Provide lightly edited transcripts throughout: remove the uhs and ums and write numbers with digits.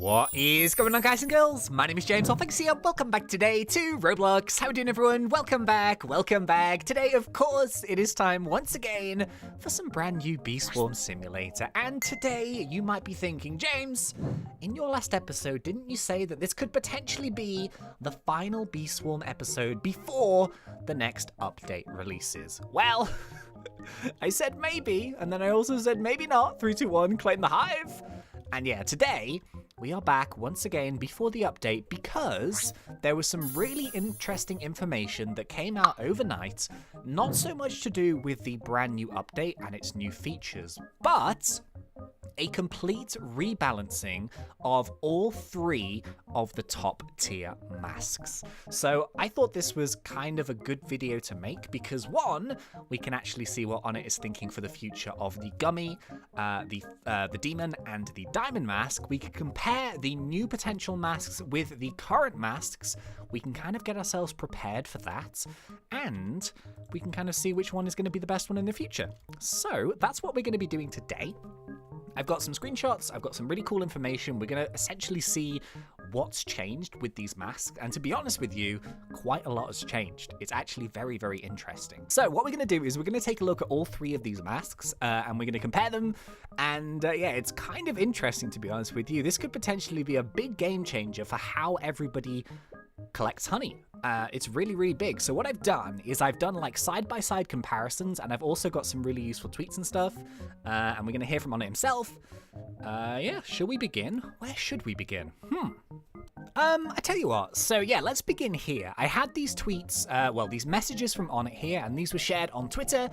What is going on, guys and girls? My name is James, ThnxCya. Welcome back today to Roblox. How are we doing, everyone? Welcome back, welcome back. Today, of course, it is time once again for some brand new Bee Swarm Simulator. And today, you might be thinking, James, in your last episode, didn't you say that this could potentially be the final Bee Swarm episode before the next update releases? Well, I said maybe, and then I also said maybe not. 3, 2, 1, claim the hive. And yeah, today, we are back once again before the update because there was some really interesting information that came out overnight, not so much to do with the brand new update and its new features, but a complete rebalancing of all 3 of the top tier masks. So I thought this was kind of a good video to make because 1, we can actually see what Onnit is thinking for the future of the Gummy, the Demon, and the Diamond mask. We can compare the new potential masks with the current masks. We can kind of get ourselves prepared for that, and we can kind of see which one is going to be the best one in the future. So that's what we're going to be doing today. I've got some screenshots, I've got some really cool information. We're going to essentially see what's changed with these masks, and to be honest with you, quite a lot has changed. It's actually very, very interesting. So what we're going to do is we're going to take a look at all 3 of these masks, and we're going to compare them, and yeah, it's kind of interesting, to be honest with you. This could potentially be a big game changer for how everybody collects honey. It's really, really big. So what I've done is I've done like side-by-side comparisons, and I've also got some really useful tweets and stuff, and we're going to hear from Onnit himself. Yeah, shall we begin? Where should we begin? I tell you what, so yeah, let's begin here. I had these tweets, well, these messages from Onnit here, and these were shared on Twitter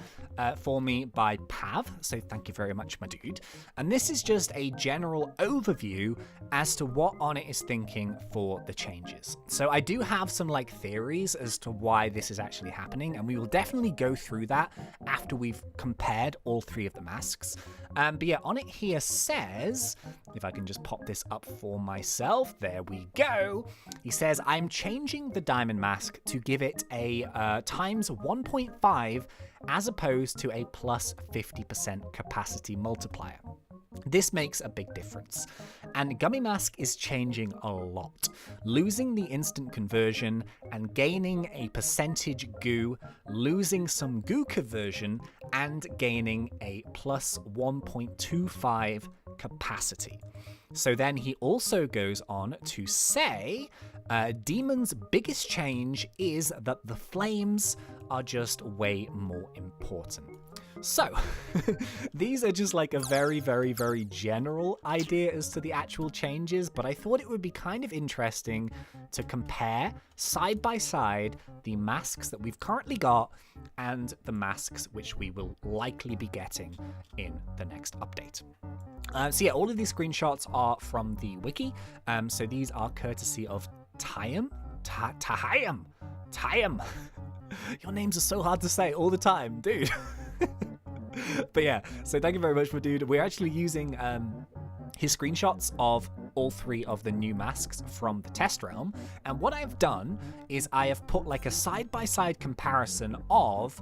for me by Pav, so thank you very much, my dude. And this is just a general overview as to what Onnit is thinking for the changes. So I do have some like theories as to why this is actually happening, and we will definitely go through that after we've compared all 3 of the masks. But yeah, Onnit here says, if I can just pop this up for myself, there we go. He says, I'm changing the diamond mask to give it a times 1.5 as opposed to a plus 50% capacity multiplier. This makes a big difference. And Gummy Mask is changing a lot, losing the instant conversion and gaining a percentage goo, losing some goo conversion, and gaining a plus 1.25 capacity. So then he also goes on to say, Demon's biggest change is that the flames are just way more important. So, these are just like a very, very, very general idea as to the actual changes, but I thought it would be kind of interesting to compare side by side the masks that we've currently got and the masks which we will likely be getting in the next update. So yeah, all of these screenshots are from the wiki, so these are courtesy of Tyam. Your names are so hard to say all the time, dude. But yeah, so thank you very much, my dude. We're actually using his screenshots of all 3 of the new masks from the test realm, and what I've done is I have put like a side-by-side comparison of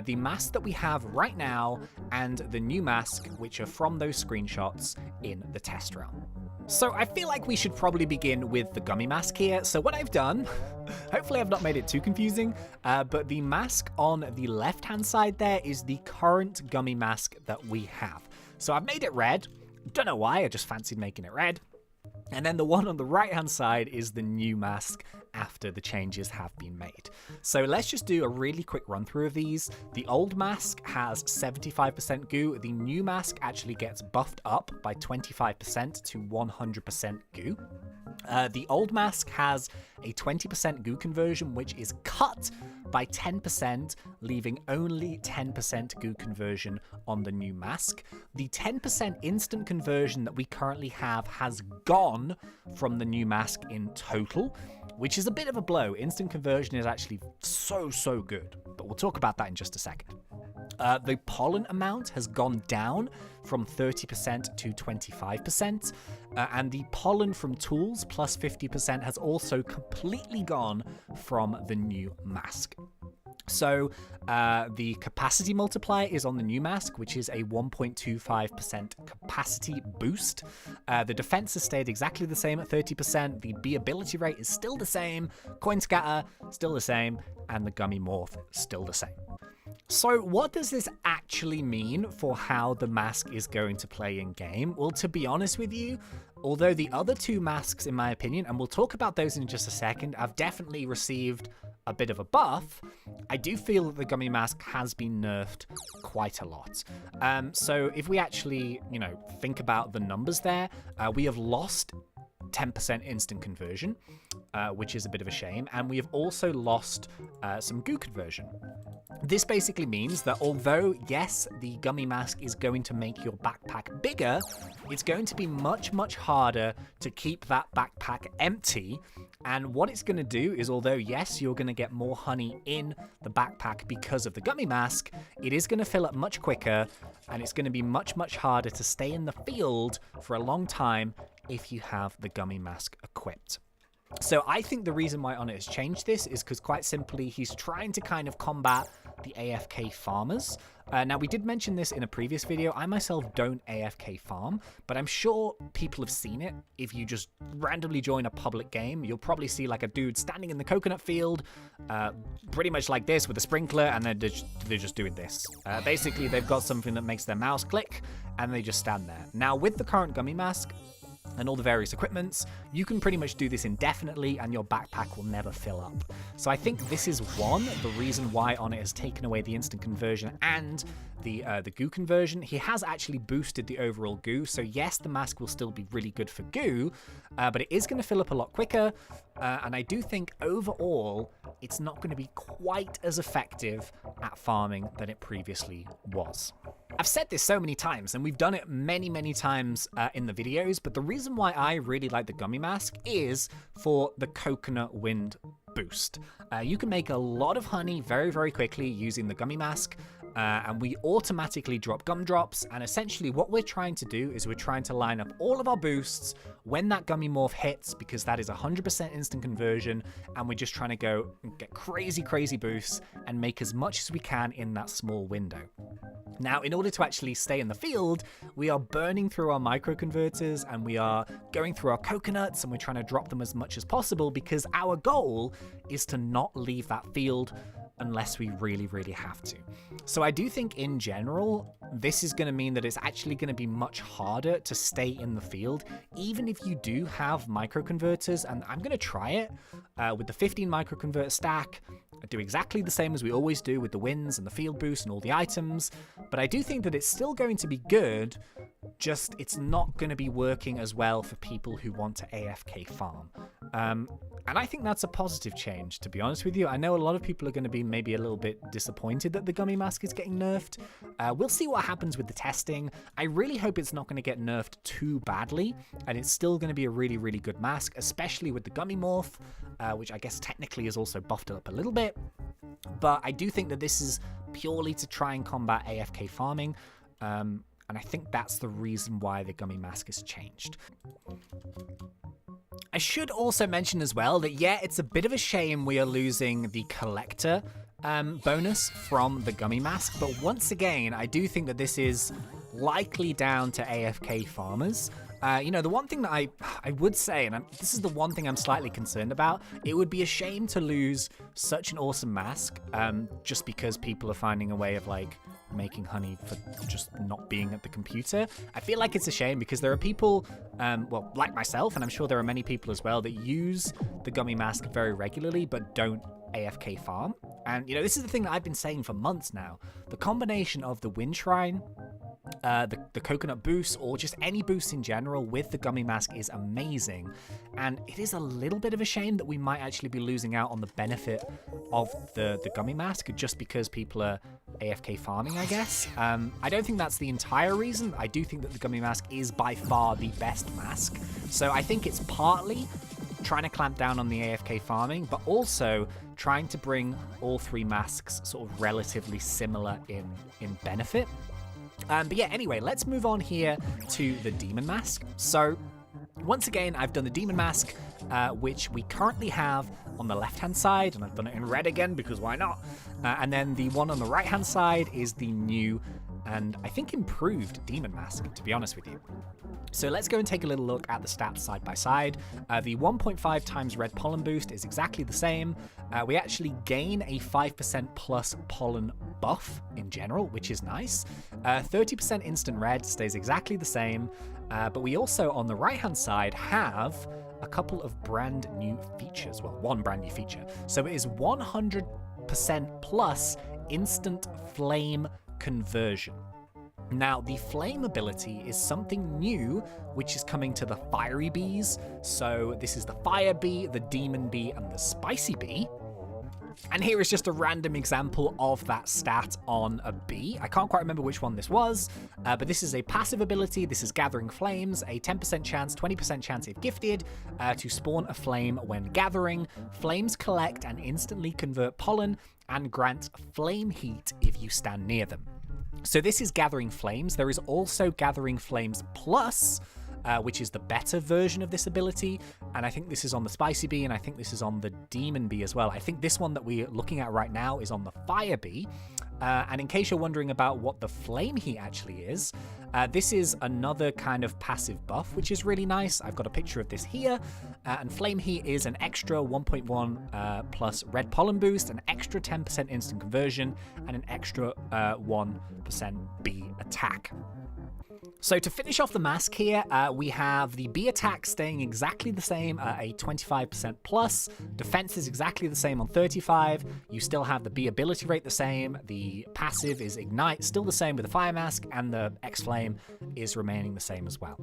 the mask that we have right now and the new mask, which are from those screenshots in the test realm. So I feel like we should probably begin with the Gummy mask here. So what I've done, hopefully I've not made it too confusing, but the mask on the left-hand side there is the current Gummy mask that we have. So I've made it red. Don't know why, I just fancied making it red. And then the one on the right-hand side is the new mask after the changes have been made. So let's just do a really quick run through of these. The old mask has 75% goo. The new mask actually gets buffed up by 25% to 100% goo. The old mask has a 20% goo conversion, which is cut by 10%, leaving only 10% goo conversion on the new mask. The 10% instant conversion that we currently have has gone from the new mask in total, which is a bit of a blow. Instant conversion is actually so good, but we'll talk about that in just a second. The pollen amount has gone down from 30% to 25%, and the pollen from tools plus 50% has also completely gone from the new mask. So the capacity multiplier is on the new mask, which is a 1.25% capacity boost. The defense has stayed exactly the same at 30%. The B ability rate is still the same. Coin scatter, still the same. And the Gummy morph, still the same. So what does this actually mean for how the mask is going to play in game? Well, to be honest with you, although the other two masks, in my opinion, and we'll talk about those in just a second, have definitely received a bit of a buff, I do feel that the Gummy mask has been nerfed quite a lot. So if we actually, think about the numbers there, we have lost 10% instant conversion, which is a bit of a shame, and we have also lost some goo conversion. This basically means that although, yes, the Gummy mask is going to make your backpack bigger, it's going to be much, much harder to keep that backpack empty. And what it's going to do is, although, yes, you're going to get more honey in the backpack because of the Gummy mask, it is going to fill up much quicker, and it's going to be much, much harder to stay in the field for a long time if you have the Gummy mask equipped. So I think the reason why Onnit has changed this is because, quite simply, he's trying to kind of combat the AFK farmers. Now, we did mention this in a previous video. I myself don't AFK farm, but I'm sure people have seen it. If you just randomly join a public game, you'll probably see like a dude standing in the coconut field, pretty much like this with a sprinkler, and they're just doing this. Basically, they've got something that makes their mouse click, and they just stand there. Now, with the current Gummy mask and all the various equipments, you can pretty much do this indefinitely and your backpack will never fill up. So I think this is the reason why Onnit has taken away the instant conversion and the goo conversion. He has actually boosted the overall goo, so yes, the mask will still be really good for goo, but it is going to fill up a lot quicker, and I do think overall it's not going to be quite as effective at farming than it previously was. I've said this so many times, and we've done it many, many times in the videos, but the reason why I really like the Gummy mask is for the coconut wind boost. You can make a lot of honey very, very quickly using the Gummy mask, and we automatically drop gumdrops, and essentially what we're trying to do is we're trying to line up all of our boosts when that Gummy morph hits, because that is 100% instant conversion, and we're just trying to go and get crazy, crazy boosts and make as much as we can in that small window. Now, in order to actually stay in the field, we are burning through our microconverters and we are going through our coconuts, and we're trying to drop them as much as possible because our goal is to not leave that field unless we really, really have to. So I do think in general, this is going to mean that it's actually going to be much harder to stay in the field, even if you do have microconverters. And I'm going to try it with the 15 microconverter stack. I do exactly the same as we always do with the wins and the field boost and all the items, but I do think that it's still going to be good, just it's not going to be working as well for people who want to AFK farm. And I think that's a positive change, to be honest with you. I know a lot of people are going to be maybe a little bit disappointed that the Gummy mask is getting nerfed. We'll see what happens with the testing. I really hope it's not going to get nerfed too badly, and it's still going to be a really, really good mask, especially with the Gummy morph, which I guess technically is also buffed up a little bit. But I do think that this is purely to try and combat AFK farming, and I think that's the reason why the Gummy mask has changed. I should also mention as well that, yeah, it's a bit of a shame we are losing the collector bonus from the Gummy mask, but once again, I do think that this is likely down to AFK farmers. The one thing that I would say, and this is the one thing I'm slightly concerned about, it would be a shame to lose such an awesome mask just because people are finding a way of, like, making honey for just not being at the computer. I feel like it's a shame because there are people, well, like myself, and I'm sure there are many people as well, that use the Gummy mask very regularly but don't AFK farm. And, this is the thing that I've been saying for months now. The combination of the Wind Shrine, the coconut boost, or just any boost in general with the Gummy mask is amazing, and it is a little bit of a shame that we might actually be losing out on the benefit of the Gummy mask just because people are AFK farming, I guess. I don't think that's the entire reason. I do think that the Gummy mask is by far the best mask, so I think it's partly trying to clamp down on the AFK farming, but also trying to bring all three masks sort of relatively similar in benefit. But yeah, anyway, let's move on here to the Demon Mask. So Once again, I've done the demon mask, which we currently have on the left-hand side, and I've done it in red again because why not? And then the one on the right-hand side is the new and I think improved demon mask, to be honest with you. So let's go and take a little look at the stats side by side. The 1.5 times red pollen boost is exactly the same. We actually gain a 5% plus pollen buff in general, which is nice. 30% instant red stays exactly the same. But we also, on the right-hand side, have a couple of brand new features. Well, one brand new feature. So it is 100% plus instant flame conversion. Now, the flame ability is something new, which is coming to the fiery bees. So this is the fire bee, the demon bee, and the spicy bee. And here is just a random example of that stat on a bee. I can't quite remember which one this was, but this is a passive ability. This is Gathering Flames, a 10% chance, 20% chance if gifted, to spawn a flame when gathering. Flames collect and instantly convert pollen and grant flame heat if you stand near them. So this is Gathering Flames. There is also Gathering Flames Plus, which is the better version of this ability, and I think this is on the Spicy Bee, and I think this is on the Demon Bee as well. I think this one that we're looking at right now is on the Fire Bee, and in case you're wondering about what the Flame Heat actually is, this is another kind of passive buff, which is really nice. I've got a picture of this here, and Flame Heat is an extra 1.1 plus red pollen boost, an extra 10% instant conversion, and an extra 1% bee attack. So to finish off the mask here, we have the bee attack staying exactly the same at a 25% plus. Defense is exactly the same on 35. You still have the bee ability rate the same. The passive is ignite, still the same with the fire mask, and the X-Flame is remaining the same as well.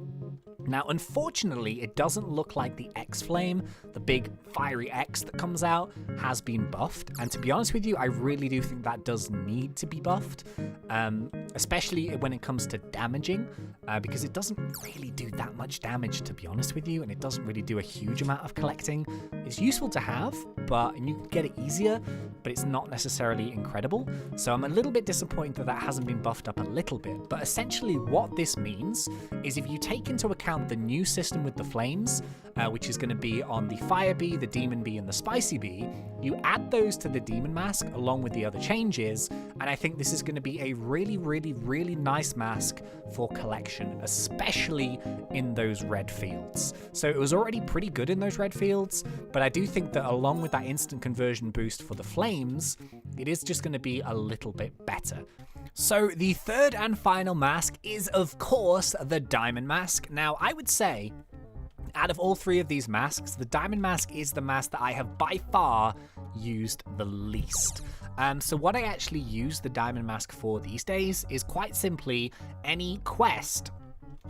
Now, unfortunately, it doesn't look like the X-Flame, the big fiery X that comes out, has been buffed. And to be honest with you, I really do think that does need to be buffed, especially when it comes to damaging, because it doesn't really do that much damage, to be honest with you, and it doesn't really do a huge amount of collecting. It's useful to have, and you can get it easier, but it's not necessarily incredible. So I'm a little bit disappointed that that hasn't been buffed up a little bit. But essentially what this means is if you take into account the new system with the flames, which is going to be on the Fire Bee, the Demon Bee, and the Spicy Bee, you add those to the Demon Mask along with the other changes, and I think this is going to be a really, really, really nice mask for collection, especially in those red fields. So it was already pretty good in those red fields, but I do think that along with that instant conversion boost for the flames, it is just going to be a little bit better. So the third and final mask is, of course, the Diamond Mask. Now, I would say, out of all three of these masks, the Diamond Mask is the mask that I have by far used the least. So what I actually use the Diamond Mask for these days is quite simply any quest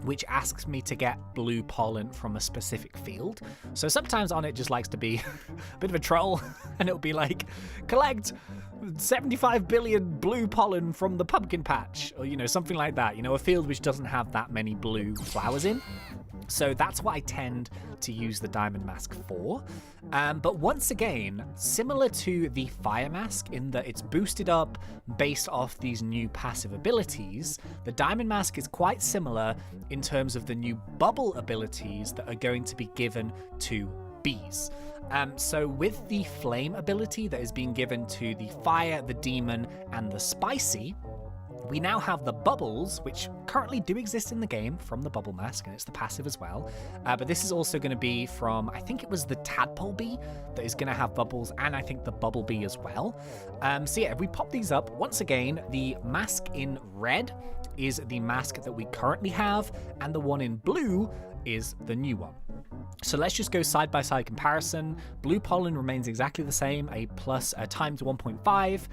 which asks me to get blue pollen from a specific field. So sometimes on it just likes to be a bit of a troll, and it'll be like, collect 75 billion blue pollen from the pumpkin patch, or, something like that. A field which doesn't have that many blue flowers in. So that's what I tend to use the Diamond Mask for. But once again, similar to the Fire Mask in that it's boosted up based off these new passive abilities, the Diamond Mask is quite similar in terms of the new bubble abilities that are going to be given to bees. So with the Flame ability that is being given to the Fire, the Demon, and the Spicy, we now have the bubbles, which currently do exist in the game from the bubble mask, and it's the passive as well. But this is also going to be from, I think it was the tadpole bee that is going to have bubbles, and I think the bubble bee as well. So yeah, if we pop these up, once again, the mask in red is the mask that we currently have, and the one in blue is the new one. So let's just go side-by-side comparison. Blue pollen remains exactly the same, a plus times 1.5.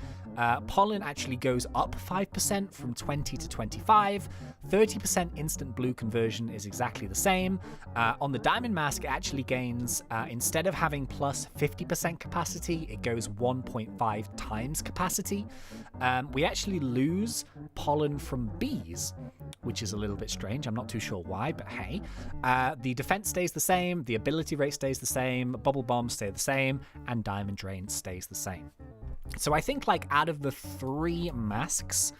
Pollen actually goes up 5% from 20 to 25. 30% instant blue conversion is exactly the same. On the Diamond Mask, it actually gains, instead of having plus 50% capacity, it goes 1.5 times capacity. We actually lose pollen from bees, which is a little bit strange. I'm not too sure why, but hey. The defense stays the same, the ability rate stays the same, bubble bombs stay the same, and diamond drain stays the same. So I think, out of the three masks,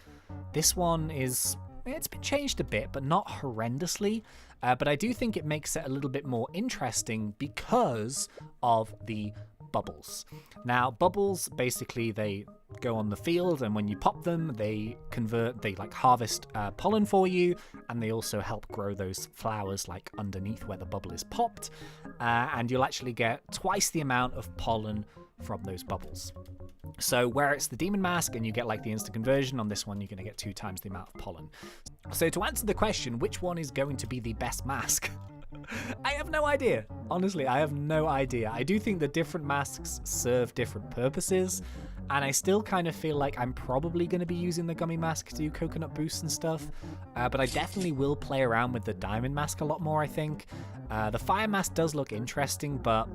this one is it's been changed a bit, but not horrendously. But I do think it makes it a little bit more interesting because of the bubbles. Now, bubbles, basically, they go on the field, and when you pop them, they like harvest pollen for you, and they also help grow those flowers like underneath where the bubble is popped, and you'll actually get twice the amount of pollen from those bubbles. So where it's the demon mask and you get like the instant conversion, on this one you're going to get 2 times the amount of pollen. So to answer the question, which one is going to be the best mask? I have no idea. Honestly, I have no idea. I do think the different masks serve different purposes, and I still kind of feel like I'm probably going to be using the Gummy mask to do coconut boosts and stuff, but I definitely will play around with the diamond mask a lot more, I think. The fire mask does look interesting, but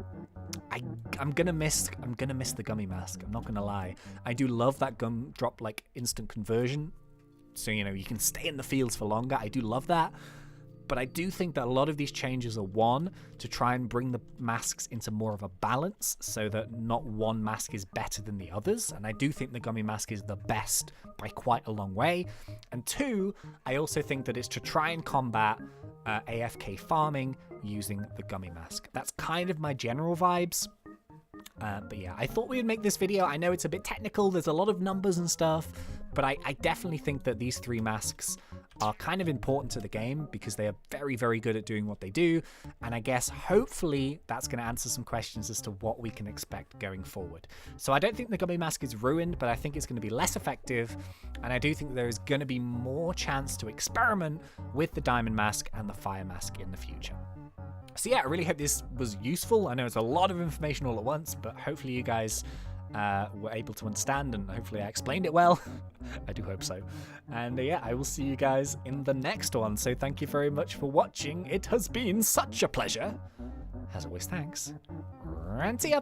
I'm gonna miss the Gummy mask. I'm not gonna lie. I do love that gumdrop like instant conversion, so you know you can stay in the fields for longer. I do love that, but I do think that a lot of these changes are one to try and bring the masks into more of a balance, so that not one mask is better than the others. And I do think the Gummy mask is the best by quite a long way. And 2, I also think that it's to try and combat AFK farming using the Gummy mask. That's kind of my general vibes. But yeah, I thought we would make this video. I know it's a bit technical, there's a lot of numbers and stuff, but I definitely think that these 3 masks are kind of important to the game because they are very, very good at doing what they do. And I guess hopefully that's going to answer some questions as to what we can expect going forward. So I don't think the Gummy mask is ruined, but I think it's going to be less effective. And I do think there is going to be more chance to experiment with the diamond mask and the fire mask in the future. So yeah, I really hope this was useful. I know it's a lot of information all at once, but hopefully you guys were able to understand, and hopefully I explained it well. I do hope so. And yeah, I will see you guys in the next one. So thank you very much for watching. It has been such a pleasure. As always, thanks. And see ya.